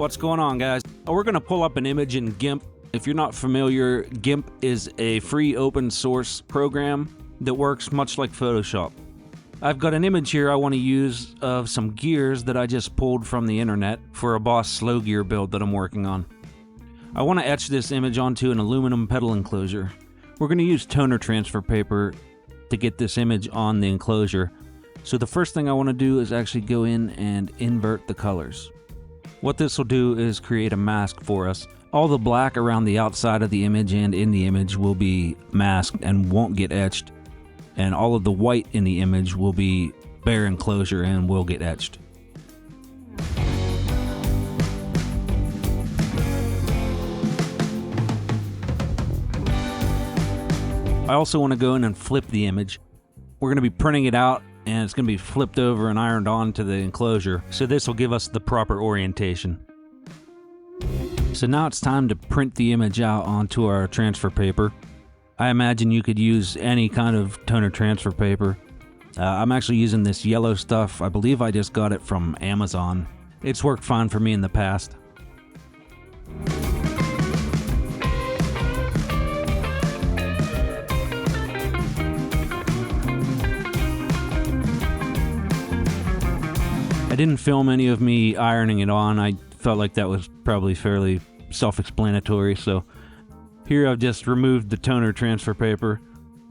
What's going on, guys? We're going to pull up an image in GIMP. If you're not familiar, GIMP is a free open source program that works much like Photoshop. I've got an image here I want to use of some gears that I just pulled from the internet for a Boss slow gear build that I'm working on. I want to etch this image onto an aluminum pedal enclosure. We're going to use toner transfer paper to get this image on the enclosure. So the first thing I want to do is actually go in and invert the colors. What this will do is create a mask for us. All the black around the outside of the image and in the image will be masked and won't get etched. And all of the white in the image will be bare enclosure and will get etched. I also want to go in and flip the image. We're going to be printing it out and it's going to be flipped over and ironed onto the enclosure, so this will give us the proper orientation. So now it's time to print the image out onto our transfer paper. I imagine you could use any kind of toner transfer paper. I'm actually using this yellow stuff. I believe I just got it from Amazon. It's worked fine for me in the past. I didn't film any of me ironing it on. I felt like that was probably fairly self-explanatory, so here I've just removed the toner transfer paper,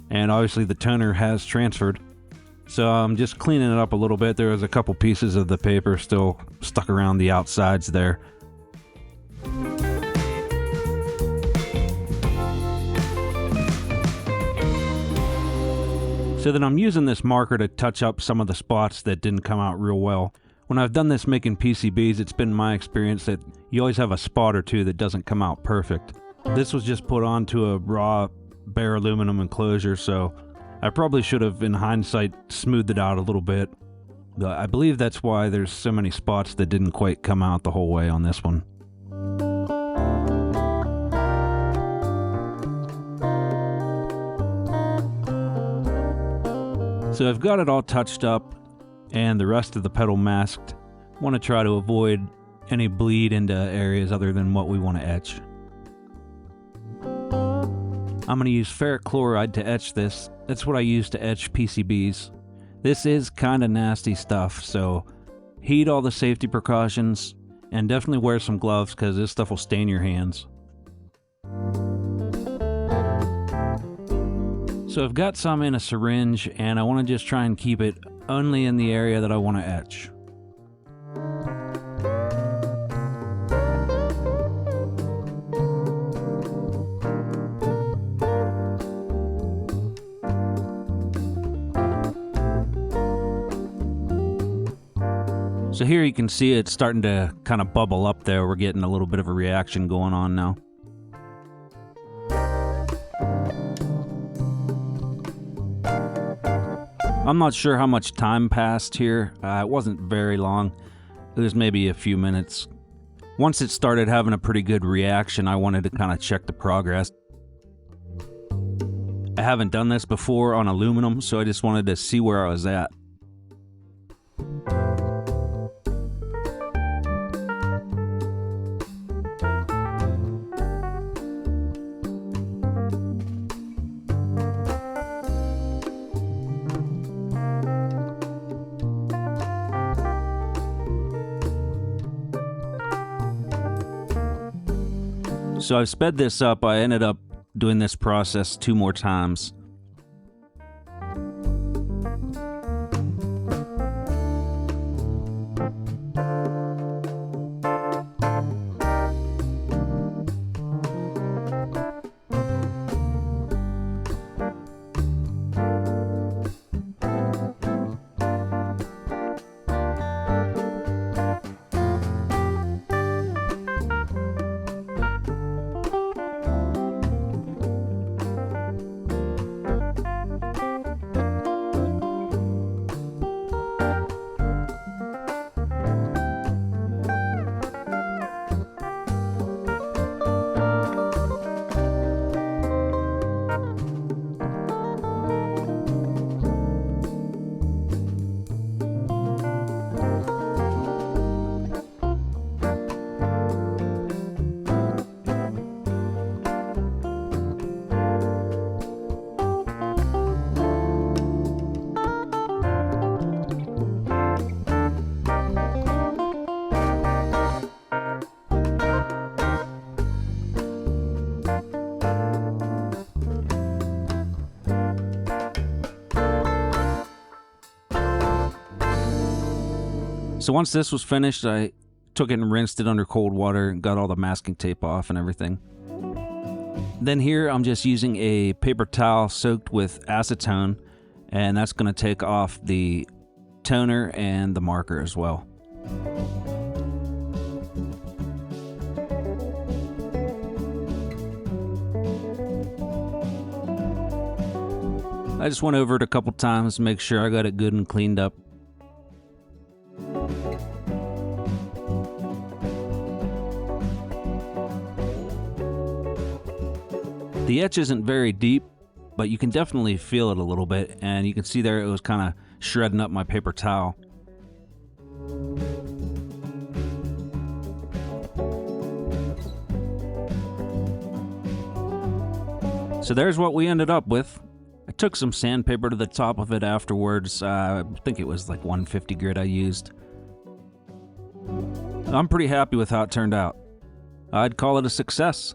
and obviously the toner has transferred. So I'm just cleaning it up a little bit. There was a couple pieces of the paper still stuck around the outsides there. So then I'm using this marker to touch up some of the spots that didn't come out real well. When I've done this making PCBs, it's been my experience that you always have a spot or two that doesn't come out perfect. This was just put onto a raw, bare aluminum enclosure, so I probably should have, in hindsight, smoothed it out a little bit. But I believe that's why there's so many spots that didn't quite come out the whole way on this one. So I've got it all touched up and the rest of the pedal masked. I want to try to avoid any bleed into areas other than what we want to etch. I'm going to use ferric chloride to etch this. That's what I use to etch PCBs. This is kind of nasty stuff, so heed all the safety precautions and definitely wear some gloves because this stuff will stain your hands. So I've got some in a syringe and I want to just try and keep it only in the area that I want to etch. So here you can see it's starting to kind of bubble up there. We're getting a little bit of a reaction going on now. I'm not sure how much time passed here. It wasn't very long. It was maybe a few minutes. Once it started having a pretty good reaction, I wanted to kind of check the progress. I haven't done this before on aluminum, so I just wanted to see where I was at. So I've sped this up. I ended up doing this process 2 more times. So once this was finished, I took it and rinsed it under cold water and got all the masking tape off and everything. Then here I'm just using a paper towel soaked with acetone, and that's going to take off the toner and the marker as well. I just went over it a couple times to make sure I got it good and cleaned up. The etch isn't very deep, but you can definitely feel it a little bit, and you can see there it was kind of shredding up my paper towel. So there's what we ended up with. I took some sandpaper to the top of it afterwards. I think it was like 150 grit I used. I'm pretty happy with how it turned out. I'd call it a success.